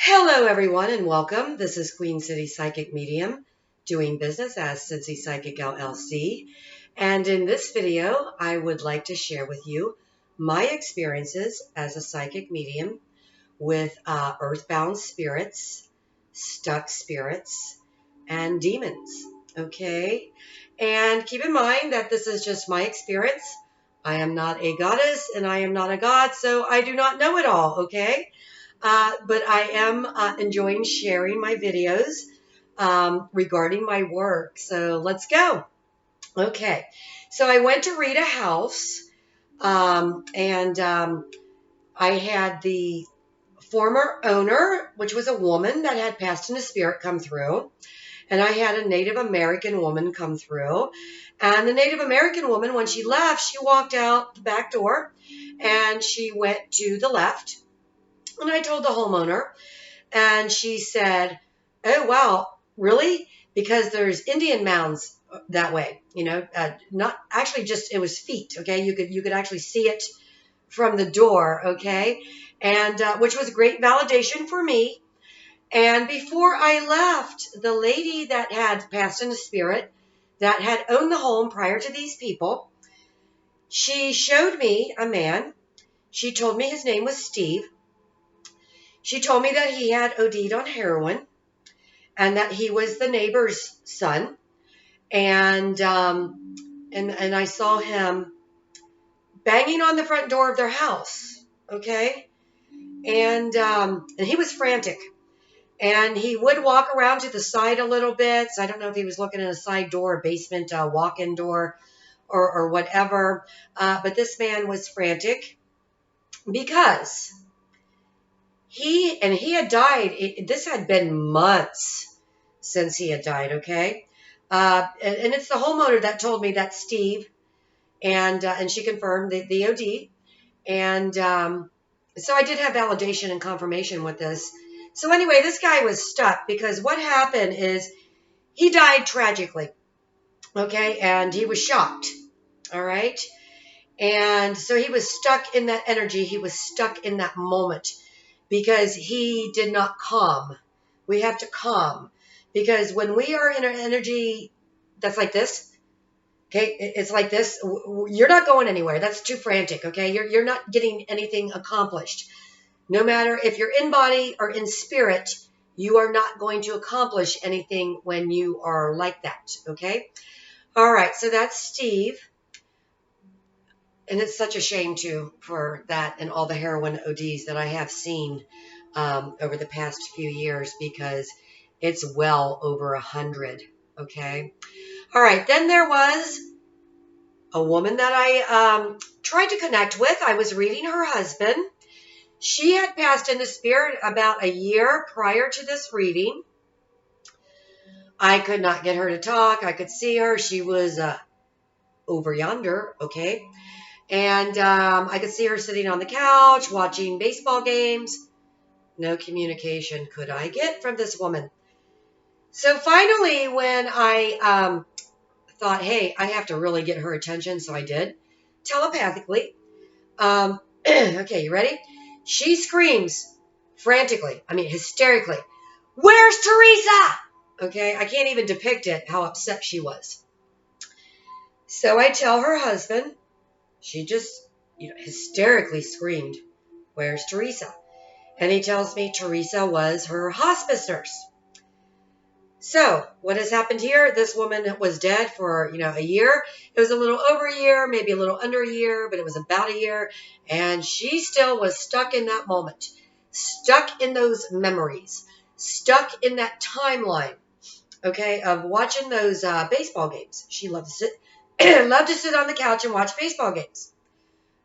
Hello, everyone, and welcome. This is Queen City Psychic Medium, doing business as Cincy Psychic LLC. And in this video, I would like to share with you my experiences as a psychic medium with earthbound spirits, stuck spirits, and demons. Okay? And keep in mind that this is just my experience. I am not a goddess and I am not a god, so I do not know it all. Okay? But I am enjoying sharing my videos regarding my work. So let's go. Okay. So I went to read a house, and I had the former owner, which was a woman that had passed in a spirit, come through. And I had a Native American woman come through. And the Native American woman, when she left, she walked out the back door and she went to the left. And I told the homeowner, and she said, "Oh, wow, really? Because there's Indian mounds that way, not actually just, it was feet, okay? You could actually see it from the door, okay? And which was great validation for me. And before I left, the lady that had passed in the spirit, that had owned the home prior to these people, she showed me a man. She told me his name was Steve. She told me that he had OD'd on heroin and that he was the neighbor's son. And I saw him banging on the front door of their house. Okay. And he was frantic, and he would walk around to the side a little bit. So I don't know if he was looking at a side door, a basement, walk-in door, or whatever. But this man was frantic because he had died. This had been months since he had died, okay? And it's the homeowner that told me that Steve, and she confirmed the OD. And so I did have validation and confirmation with this. So anyway, this guy was stuck because what happened is he died tragically, okay? And he was shocked, all right? And so he was stuck in that energy. He was stuck in that moment because he did not calm. We have to calm. Because when we are in an energy that's like this, okay, it's like this, you're not going anywhere. That's too frantic, okay? You're not getting anything accomplished. No matter if you're in body or in spirit, you are not going to accomplish anything when you are like that, okay? All right, so that's Steve. And it's such a shame, too, for that and all the heroin ODs that I have seen over the past few years, because it's well over 100, okay? All right, then there was a woman that I tried to connect with. I was reading her husband. She had passed into spirit about a year prior to this reading. I could not get her to talk. I could see her. She was over yonder, okay? And I could see her sitting on the couch watching baseball games. No communication could I get from this woman. So finally, when I thought, hey, I have to really get her attention, so I did, telepathically. Okay, you ready? She screams frantically, hysterically, "Where's Teresa?" Okay, I can't even depict it, how upset she was. So I tell her husband, she just, hysterically screamed, "Where's Teresa?" And he tells me Teresa was her hospice nurse. So what has happened here? This woman was dead for, a year. It was a little over a year, maybe a little under a year, but it was about a year. And she still was stuck in that moment, stuck in those memories, stuck in that timeline, okay, of watching those baseball games. She loved to sit, loved to sit on the couch and watch baseball games.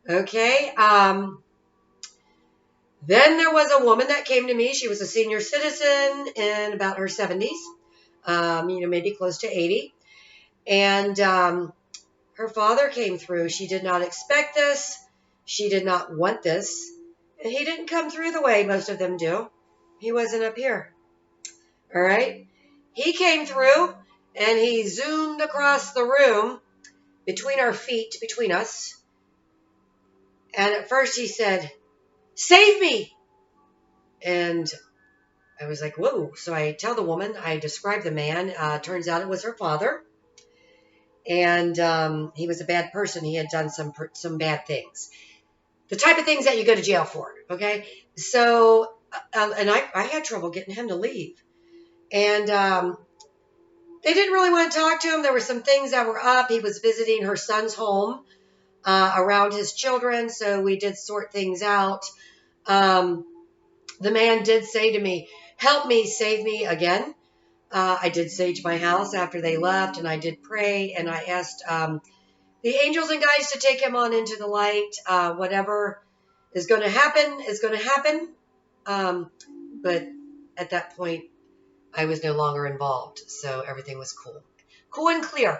Okay. Then there was a woman that came to me. She was a senior citizen in about her 70s. Maybe close to 80. And her father came through. She did not expect this. She did not want this. And he didn't come through the way most of them do. He wasn't up here. All right? He came through, and he zoomed across the room between our feet, between us. And at first he said, "Save me!" And I was like, whoa. So I tell the woman, I describe the man. Turns out it was her father. And he was a bad person. He had done some bad things. The type of things that you go to jail for, okay? So, and I had trouble getting him to leave. And they didn't really want to talk to him. There were some things that were up. He was visiting her son's home around his children, so we did sort things out. The man did say to me, help me, save me again. I did sage my house after they left, and I did pray, and I asked the angels and guides to take him on into the light. Whatever is going to happen is going to happen. But at that point, I was no longer involved, so everything was cool. Cool and clear.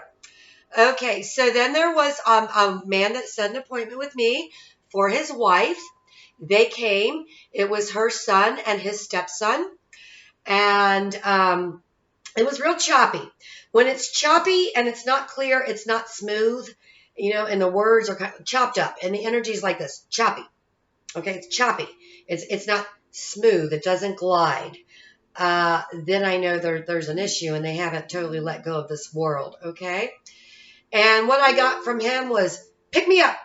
Okay, so then there was a man that set an appointment with me for his wife. They came. It was her son and his stepson. And it was real choppy. When it's choppy and it's not clear, it's not smooth, and the words are kind of chopped up. And the energy is like this, choppy. Okay, it's choppy. It's not smooth. It doesn't glide. Then I know there's an issue and they haven't totally let go of this world, okay? And what I got from him was, pick me up.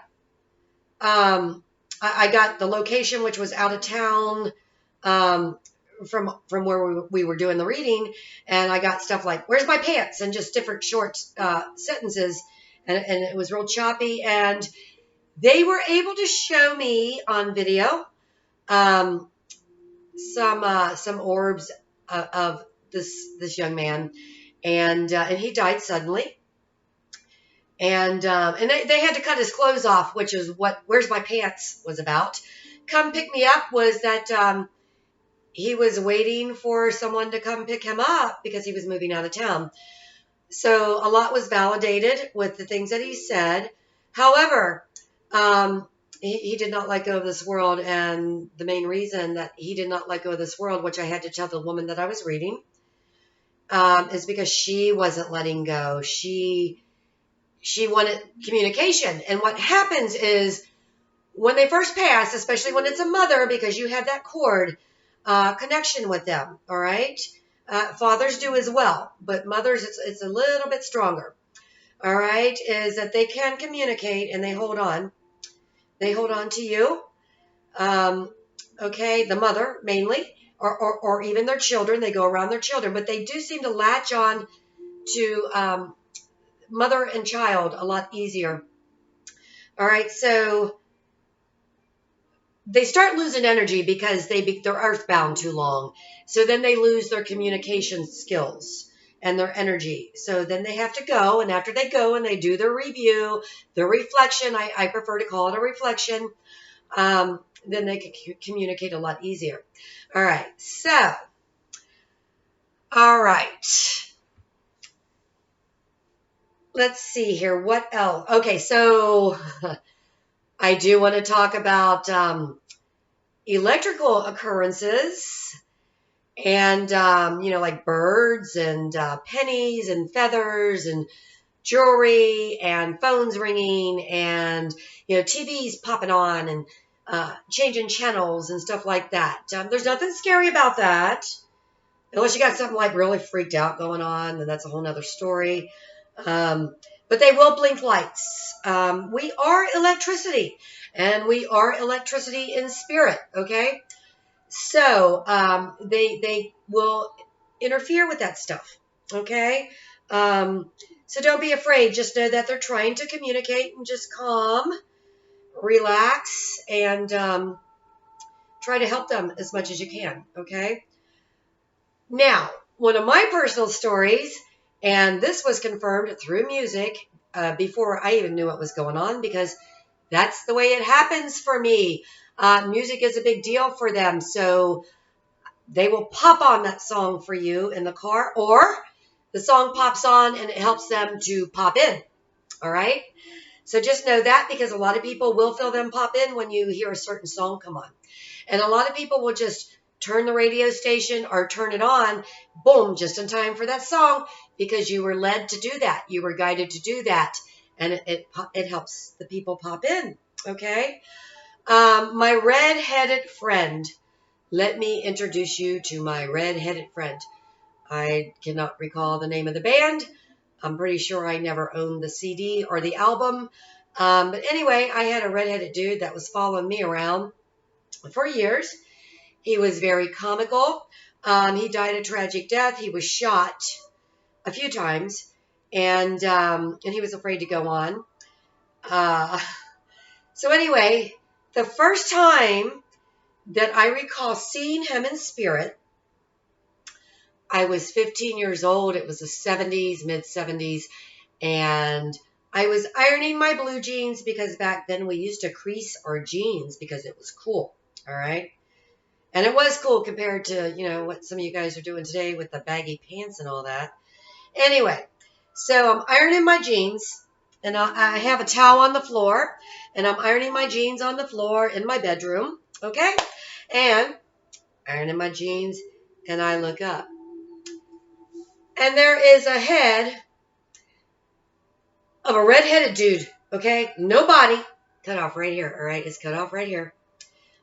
I got the location, which was out of town from where we were doing the reading, and I got stuff like, where's my pants? And just different short sentences, and it was real choppy, and they were able to show me on video some orbs of this young man, and he died suddenly. And they had to cut his clothes off, which is what Where's My Pants was about. Come Pick Me Up was that he was waiting for someone to come pick him up because he was moving out of town. So a lot was validated with the things that he said. However, he did not let go of this world. And the main reason that he did not let go of this world, which I had to tell the woman that I was reading, is because she wasn't letting go. She wanted communication. And what happens is when they first pass, especially when it's a mother, because you have that cord connection with them, all right? Fathers do as well, but mothers, it's a little bit stronger, all right, is that they can communicate and they hold on. They hold on to you, okay, the mother mainly, or even their children. They go around their children, but they do seem to latch on to mother and child a lot easier. All right, so they start losing energy because they're earthbound too long. So then they lose their communication skills and their energy. So then they have to go, and after they go and they do their review, their reflection, I prefer to call it a reflection, then they can communicate a lot easier. All right, so, all right. Let's see here. What else? Okay, so I do want to talk about electrical occurrences and, like birds and pennies and feathers and jewelry and phones ringing and, TVs popping on and changing channels and stuff like that. There's nothing scary about that. Unless you got something like really freaked out going on, then that's a whole nother story. But they will blink lights. We are electricity, and we are electricity in spirit, okay? So they will interfere with that stuff, okay? So don't be afraid. Just know that they're trying to communicate, and just calm, relax, and try to help them as much as you can, okay? Now, one of my personal stories, and this was confirmed through music before I even knew what was going on, because that's the way it happens for me. Music is a big deal for them, so they will pop on that song for you in the car, or the song pops on and it helps them to pop in, all right? So just know that, because a lot of people will feel them pop in when you hear a certain song come on. And a lot of people will just turn the radio station or turn it on, boom, just in time for that song, because you were led to do that. You were guided to do that. And it helps the people pop in, okay? My red-headed friend let me introduce you to my red-headed friend. I cannot recall the name of the band. I'm pretty sure I never owned the CD or the album. But anyway, I had a red-headed dude that was following me around for years. He was very comical. He died a tragic death. He was shot a few times, and he was afraid to go on. So anyway, the first time that I recall seeing him in spirit, I was 15 years old. It was the 70s, mid-70s, and I was ironing my blue jeans because back then we used to crease our jeans because it was cool, all right? And it was cool compared to, you know, what some of you guys are doing today with the baggy pants and all that. Anyway, so I'm ironing my jeans, and I have a towel on the floor, and I'm ironing my jeans on the floor in my bedroom, okay? And ironing my jeans, and I look up. And there is a head of a red-headed dude, okay? No body. Cut off right here, all right? It's cut off right here.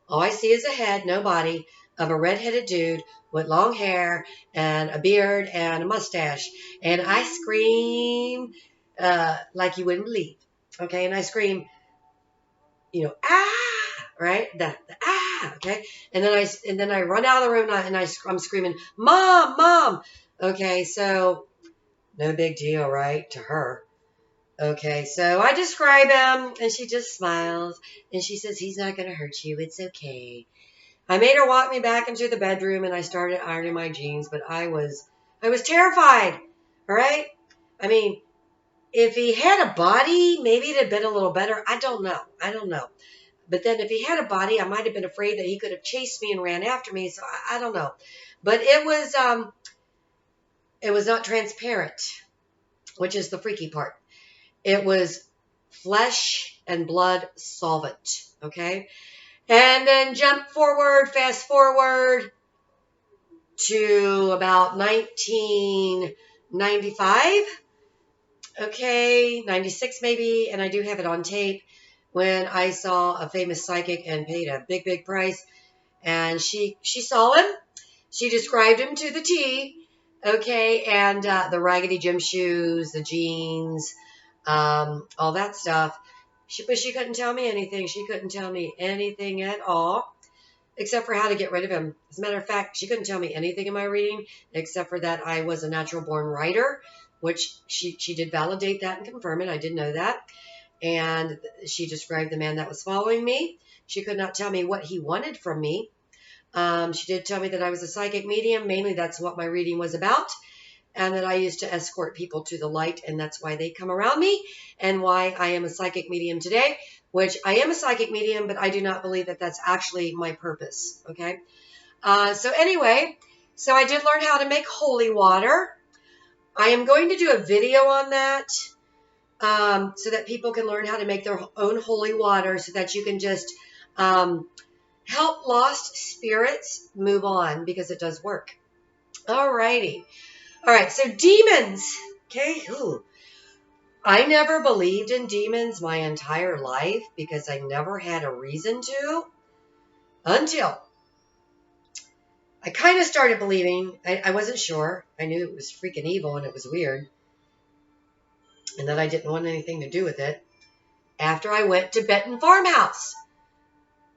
All I see is a head, no body, of a red-headed dude with long hair and a beard and a mustache. And I scream like you wouldn't believe, okay? And I scream, you know, ah, right? The ah, okay? And then I run out of the room and I'm screaming, Mom, Mom. Okay, so no big deal, right, to her. Okay, so I describe him, and she just smiles, and she says, he's not going to hurt you. It's okay. I made her walk me back into the bedroom, and I started ironing my jeans, but I was terrified, all right? I mean, if he had a body, maybe it'd have been a little better. I don't know. But then if he had a body, I might have been afraid that he could have chased me and ran after me, so I don't know. But it was not transparent, which is the freaky part. It was flesh and blood solvent, okay? And then fast forward to about 1995, okay, 96 maybe, and I do have it on tape, when I saw a famous psychic and paid a big, big price, and she saw him. She described him to the T, okay, and the raggedy gym shoes, the jeans, all that stuff. But she couldn't tell me anything. She couldn't tell me anything at all, except for how to get rid of him. As a matter of fact, she couldn't tell me anything in my reading, except for that I was a natural-born writer, which she did validate that and confirm it. I did know that. And she described the man that was following me. She could not tell me what he wanted from me. She did tell me that I was a psychic medium. Mainly that's what my reading was about. And that I used to escort people to the light, and that's why they come around me, and why I am a psychic medium today, which I am a psychic medium, but I do not believe that that's actually my purpose, okay? So anyway, so I did learn how to make holy water. I am going to do a video on that so that people can learn how to make their own holy water, so that you can just help lost spirits move on, because it does work. All righty. All right, so demons, okay? Ooh. I never believed in demons my entire life because I never had a reason to, until I kind of started believing. I wasn't sure. I knew it was freaking evil and it was weird, and that I didn't want anything to do with it, after I went to Benton Farm House.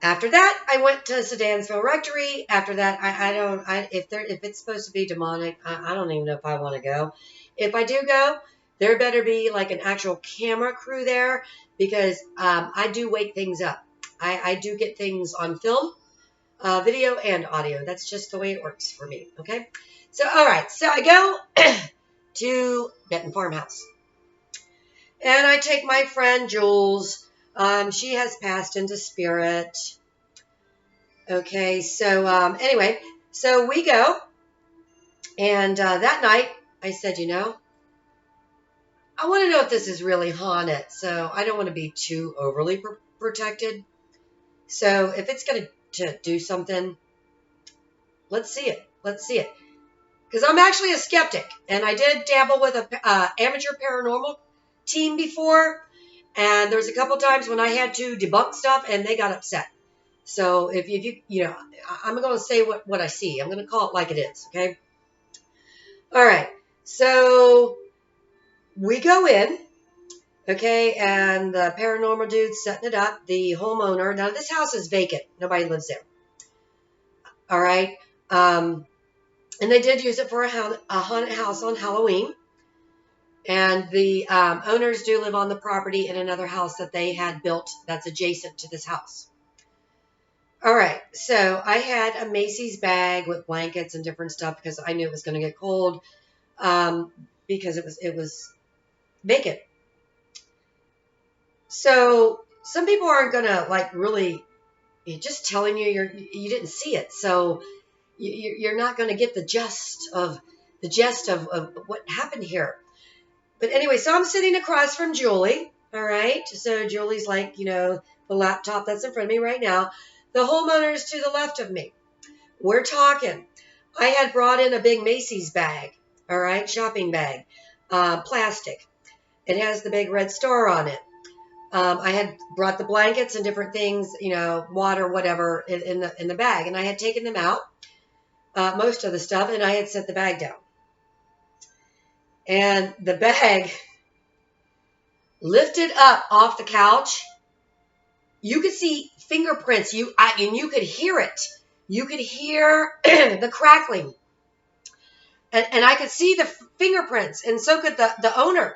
After that, I went to Sedansville Rectory. After that, if it's supposed to be demonic, I don't even know if I want to go. If I do go, there better be like an actual camera crew there, because I do wake things up. I do get things on film, video, and audio. That's just the way it works for me, okay? So, all right. So I go to Benton Farm House, and I take my friend Jules. She has passed into spirit. Okay, so anyway, so we go, and that night I said, you know, I want to know if this is really haunted, so I don't want to be too overly protected. So if it's going to do something, let's see it. Let's see it. Because I'm actually a skeptic, and I did dabble with an amateur paranormal team before, and there was a couple times when I had to debunk stuff, and they got upset. So if you know, I'm going to say what I see. I'm going to call it like it is. Okay. All right. So we go in. Okay. And the paranormal dude's setting it up. The homeowner. Now this house is vacant. Nobody lives there. All right. And they did use it for a haunted house on Halloween. And the owners do live on the property in another house that they had built that's adjacent to this house. All right, so I had a Macy's bag with blankets and different stuff because I knew it was going to get cold because it was vacant. So some people aren't going to like really just telling you you didn't see it, so you're not going to get the gist of what happened here. But anyway, so I'm sitting across from Julie. All right, so Julie's like, you know, the laptop that's in front of me right now. The homeowner's to the left of me. We're talking. I had brought in a big Macy's bag, all right, shopping bag, plastic. It has the big red star on it. I had brought the blankets and different things, you know, water, whatever, in the bag, and I had taken them out, most of the stuff, and I had set the bag down. And the bag lifted up off the couch. You could see fingerprints. And you could hear it. You could hear the crackling. And I could see the fingerprints. And so could the owner.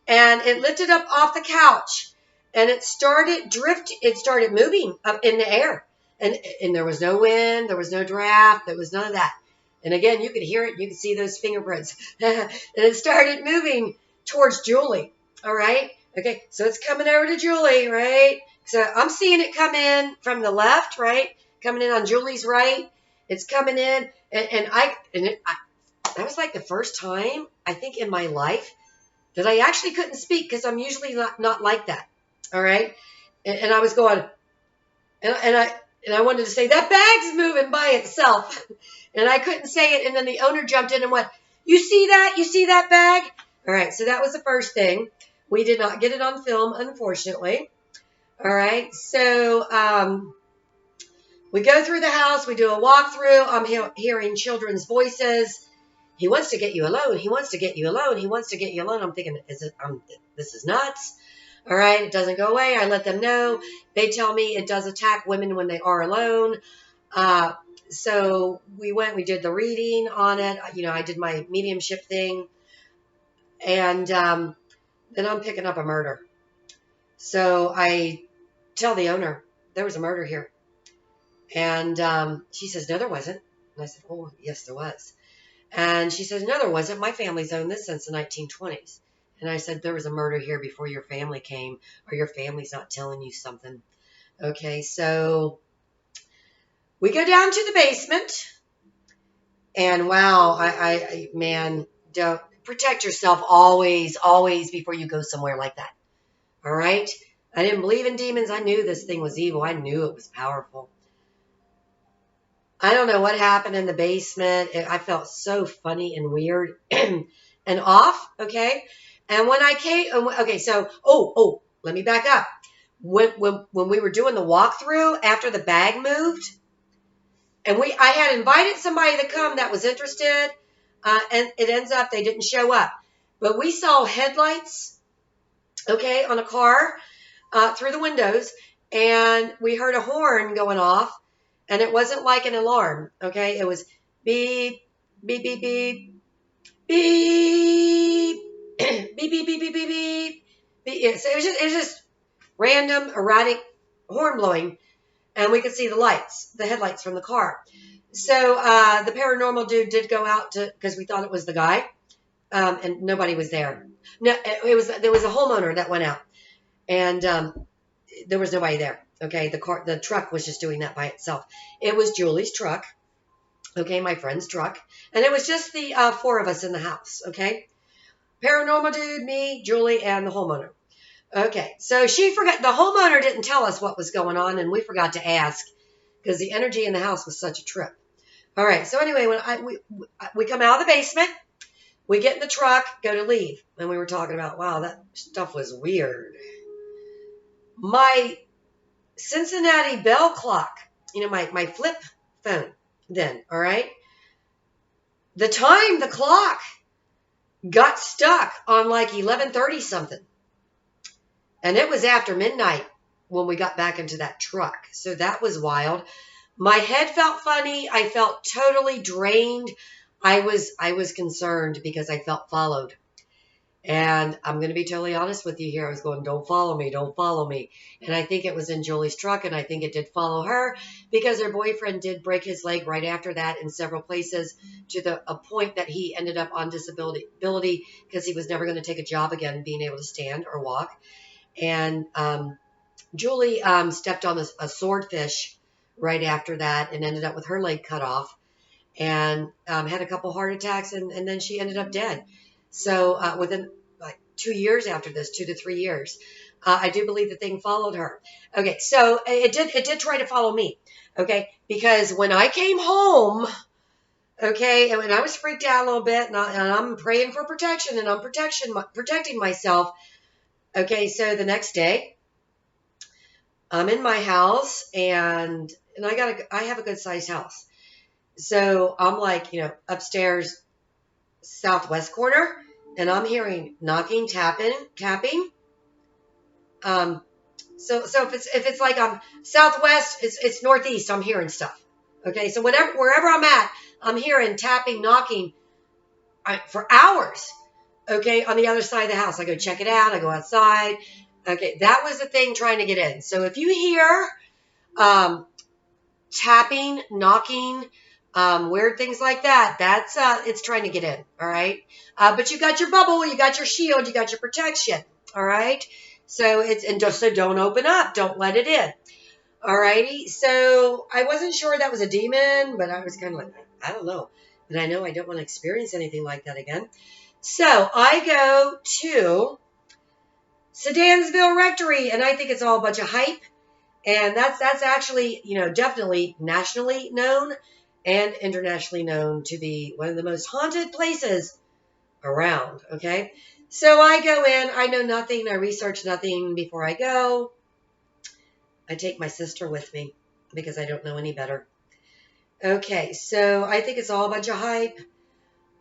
And it lifted up off the couch. And it started It started moving up in the air. And there was no wind. There was no draft. There was none of that. And again, you could hear it. You could see those fingerprints. And it started moving towards Julie. All right. Okay. So it's coming over to Julie, right? So I'm seeing it come in from the left, right? Coming in on Julie's right. It's coming in. And that was like the first time, I think, in my life that I actually couldn't speak because I'm usually not like that. All right. And I was going, and I wanted to say, that bag's moving by itself. And I couldn't say it. And then the owner jumped in and went, you see that? You see that bag? All right. So that was the first thing. We did not get it on film, unfortunately. All right. So we go through the house. We do a walkthrough. I'm hearing children's voices. He wants to get you alone. He wants to get you alone. He wants to get you alone. I'm thinking, this is nuts. All right. It doesn't go away. I let them know. They tell me it does attack women when they are alone. So we did the reading on it. You know, I did my mediumship thing. And then I'm picking up a murder. So I tell the owner, there was a murder here. And she says, no, there wasn't. And I said, oh, yes, there was. And she says, no, there wasn't. My family's owned this since the 1920s. And I said, there was a murder here before your family came, or your family's not telling you something. Okay, so we go down to the basement. And wow, man, don't protect yourself always before you go somewhere like that. All right? I didn't believe in demons. I knew this thing was evil. I knew it was powerful. I don't know what happened in the basement. I felt so funny and weird and off, okay? And when I came, okay, so, let me back up. When we were doing the walkthrough after the bag moved, and I had invited somebody to come that was interested, and it ends up they didn't show up. But we saw headlights, okay, on a car through the windows, and we heard a horn going off, and it wasn't like an alarm, okay? It was beep, beep, beep, beep, beep, beep, beep, beep, beep, beep, beep, beep. So it was just random, erratic horn blowing, and we could see the headlights from the car. So the paranormal dude did go out because we thought it was the guy, and nobody was there. No, there was a homeowner that went out, and there was nobody there. Okay, the truck was just doing that by itself. It was Julie's truck, okay, my friend's truck, and it was just the four of us in the house, okay? Paranormal dude, me, Julie, and the homeowner. Okay, so she forgot, the homeowner didn't tell us what was going on, and we forgot to ask because the energy in the house was such a trip. All right, so anyway, when we come out of the basement, we get in the truck, go to leave, and we were talking about, wow, that stuff was weird. My Cincinnati bell clock, my flip phone then, all right? The clock got stuck on like 11:30 something. And it was after midnight when we got back into that truck. So that was wild. My head felt funny. I felt totally drained. I was concerned because I felt followed. And I'm going to be totally honest with you here. I was going, don't follow me, don't follow me. And I think it was in Julie's truck, and I think it did follow her because her boyfriend did break his leg right after that in several places to a point that he ended up on disability because he was never going to take a job again, being able to stand or walk. And Julie stepped on a swordfish right after that and ended up with her leg cut off and had a couple heart attacks, and then she ended up dead. So within like 2 years after this, 2 to 3 years, I do believe the thing followed her. Okay, so it did try to follow me. Okay, because when I came home, okay, and when I was freaked out a little bit, and I'm praying for protection, and I'm protecting myself. Okay, so the next day, I'm in my house, and I have a good sized house. So I'm like, upstairs, southwest corner, and I'm hearing knocking, tapping. So if it's like I'm southwest, it's northeast. I'm hearing stuff. Okay, so wherever I'm at, I'm hearing tapping, knocking for hours. Okay, on the other side of the house, I go check it out. I go outside. Okay, that was the thing trying to get in. So if you hear tapping, knocking, weird things like that, that's it's trying to get in. All right, but you got your bubble, you got your shield, you got your protection. All right, so so don't open up, don't let it in. All righty, so I wasn't sure that was a demon, but I was kind of like, I don't know, but I know I don't want to experience anything like that again. So I go to Sedansville Rectory, and I think it's all a bunch of hype. And that's actually, definitely nationally known and internationally known to be one of the most haunted places around, okay? So I go in, I know nothing, I research nothing before I go. I take my sister with me because I don't know any better. Okay, so I think it's all a bunch of hype.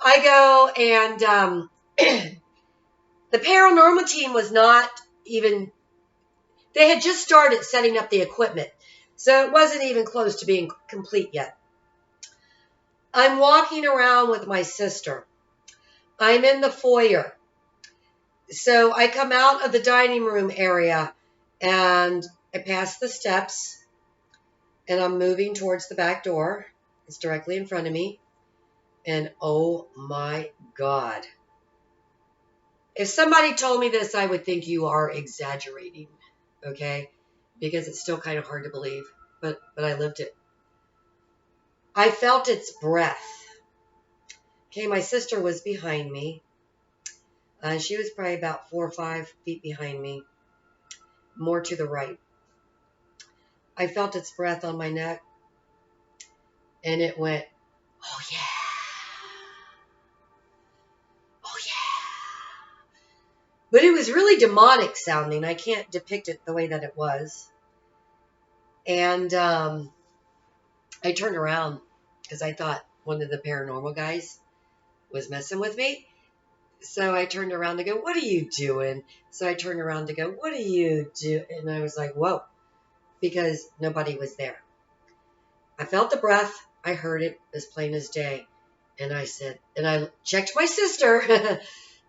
I go, and the paranormal team was not even... They had just started setting up the equipment, so it wasn't even close to being complete yet. I'm walking around with my sister. I'm in the foyer. So I come out of the dining room area, and I pass the steps, and I'm moving towards the back door. It's directly in front of me, and oh my God. If somebody told me this, I would think you are exaggerating. Okay, because it's still kind of hard to believe, but I lived it. I felt its breath. Okay, my sister was behind me. She was probably about 4 or 5 feet behind me, more to the right. I felt its breath on my neck, and it went, oh yeah, oh yeah. But it was really demonic sounding. I can't depict it the way that it was. And I turned around because I thought one of the paranormal guys was messing with me. So I turned around to go, what are you doing? So I turned around to go, what are you doing? And I was like, whoa, because nobody was there. I felt the breath. I heard it as plain as day. And I said, and I checked my sister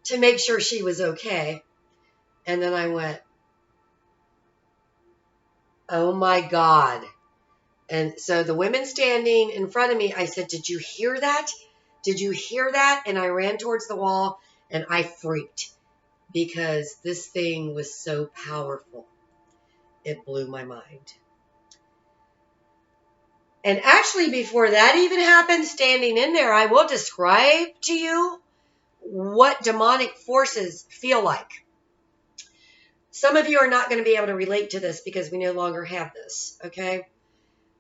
to make sure she was okay. And then I went, oh my God. And so the women standing in front of me, I said, did you hear that? Did you hear that? And I ran towards the wall, and I freaked because this thing was so powerful. It blew my mind. And actually, before that even happened, standing in there, I will describe to you what demonic forces feel like. Some of you are not going to be able to relate to this because we no longer have this, okay?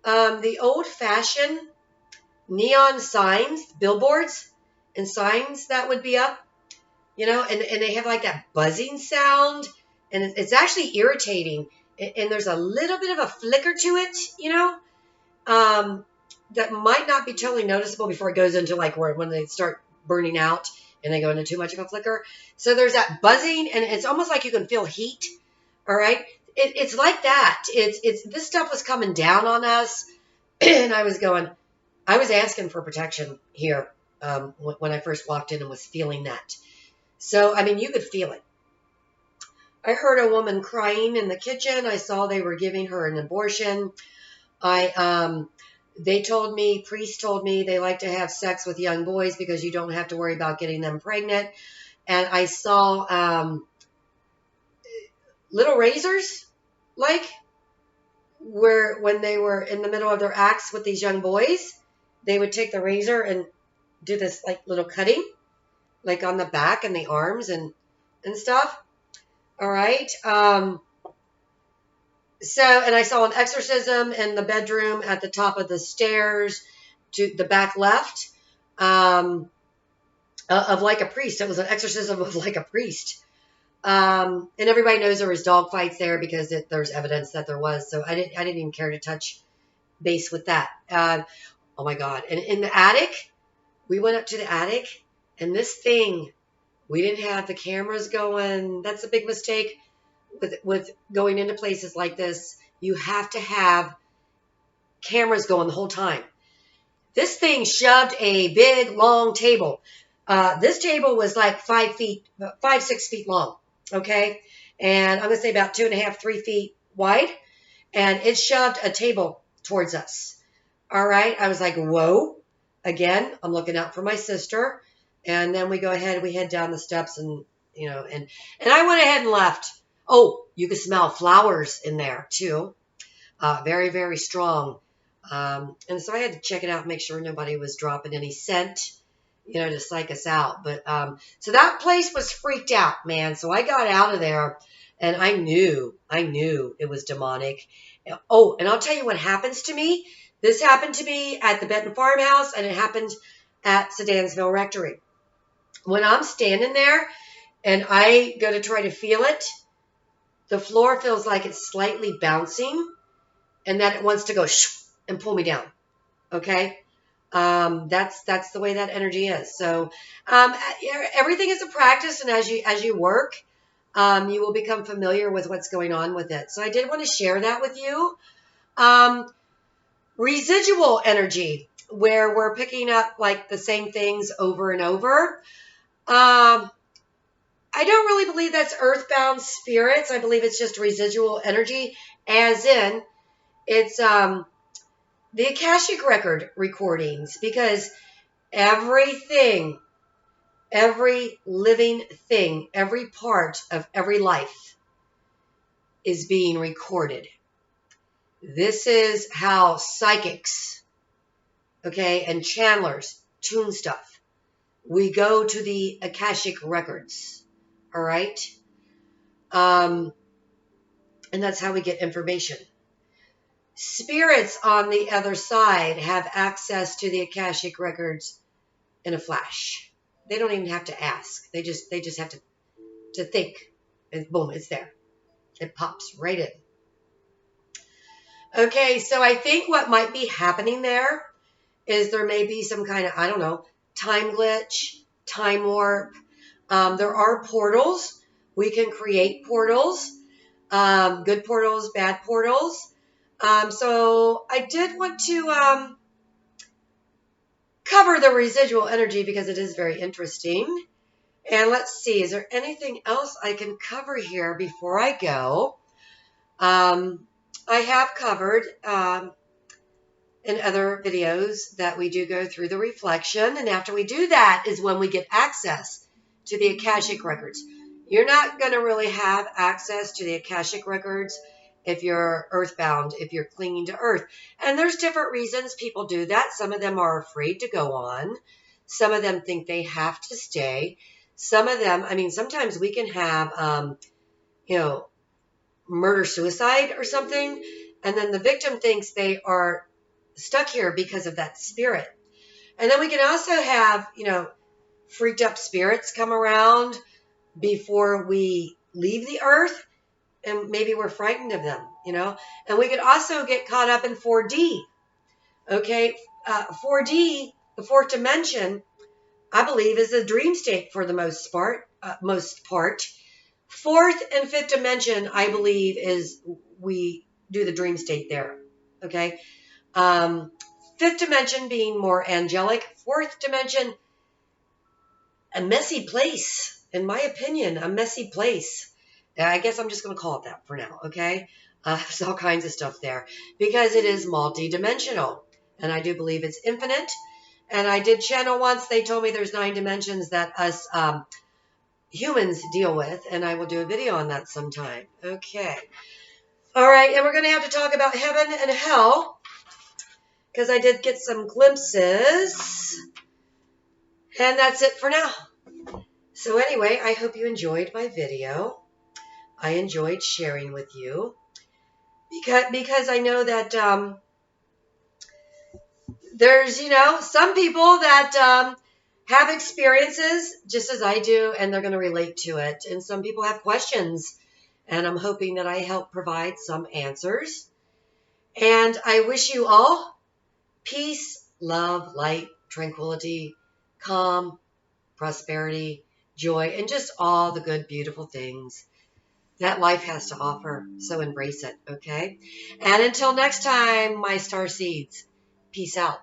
The old-fashioned neon signs, billboards and signs that would be up, and they have like that buzzing sound, and it's actually irritating. and there's a little bit of a flicker to it, that might not be totally noticeable before it goes into like when they start burning out and they go into too much of a flicker. So there's that buzzing, and it's almost like you can feel heat. All right. It's like that. It's this stuff was coming down on us, and I was asking for protection here when I first walked in and was feeling that. So, I mean, you could feel it. I heard a woman crying in the kitchen. I saw they were giving her an abortion. Priests told me they like to have sex with young boys because you don't have to worry about getting them pregnant. And I saw little razors, like when they were in the middle of their acts with these young boys, they would take the razor and do this like little cutting, like on the back and the arms and stuff. All right. And I saw an exorcism in the bedroom at the top of the stairs to the back left, of like a priest. It was an exorcism of like a priest. And everybody knows there was dog fights there because there's evidence that there was. So I didn't even care to touch base with that. Oh my God. And in the attic, we went up to the attic, and this thing, we didn't have the cameras going. That's a big mistake with going into places like this. You have to have cameras going the whole time. This thing shoved a big, long table. This table was like 5, 6 feet long. Okay. And I'm going to say about 2.5, 3 feet wide. And it shoved a table towards us. All right. I was like, whoa. Again, I'm looking out for my sister. And then we head down the steps and I went ahead and left. Oh, you could smell flowers in there too. Very, very strong. And so I had to check it out, make sure nobody was dropping any scent, to psych us out. But, so that place was freaked out, man. So I got out of there, and I knew it was demonic. Oh, and I'll tell you what happens to me. This happened to me at the Benton Farm House, and it happened at Sedansville Rectory. When I'm standing there and I go to try to feel it, the floor feels like it's slightly bouncing, and that it wants to go and pull me down. Okay. That's the way that energy is. So, everything is a practice. And as you work, you will become familiar with what's going on with it. So I did want to share that with you. Residual energy, where we're picking up like the same things over and over. I don't really believe that's earthbound spirits. I believe it's just residual energy, as in it's, the Akashic record recordings, because everything, every living thing, every part of every life is being recorded. This is how psychics, okay, and channelers tune stuff. We go to the Akashic records, all right? And that's how we get information. Spirits on the other side have access to the Akashic records in a flash. They don't even have to ask. They just have to think, and boom, it's there. It pops right in. Okay, so I think what might be happening there is there may be some kind of, I don't know, time glitch, time warp. There are portals. We can create portals, good portals, bad portals. So I did want to cover the residual energy because it is very interesting. And let's see, is there anything else I can cover here before I go? I have covered in other videos that we do go through the reflection. And after we do that is when we get access to the Akashic records. You're not going to really have access to the Akashic records if you're earthbound, if you're clinging to earth. And there's different reasons people do that. Some of them are afraid to go on. Some of them think they have to stay. Some of them, I mean, sometimes we can have, murder-suicide or something. And then the victim thinks they are stuck here because of that spirit. And then we can also have, freaked up spirits come around before we leave the earth. and maybe we're frightened of them, you know. And we could also get caught up in 4D. Okay, 4D, the fourth dimension, I believe, is a dream state for the most part. Fourth and fifth dimension, I believe, is we do the dream state there. Okay, fifth dimension being more angelic. Fourth dimension, a messy place, in my opinion, a messy place. I guess I'm just going to call it that for now, okay? There's all kinds of stuff there because it is multidimensional, and I do believe it's infinite. And I did channel once. They told me there's 9 dimensions that us humans deal with, and I will do a video on that sometime. Okay. All right, and we're going to have to talk about heaven and hell because I did get some glimpses. And that's it for now. So anyway, I hope you enjoyed my video. I enjoyed sharing with you because I know that there's, some people that have experiences just as I do, and they're going to relate to it. And some people have questions, and I'm hoping that I help provide some answers. And I wish you all peace, love, light, tranquility, calm, prosperity, joy, and just all the good, beautiful things that life has to offer. So embrace it, okay? And until next time, my star seeds, peace out.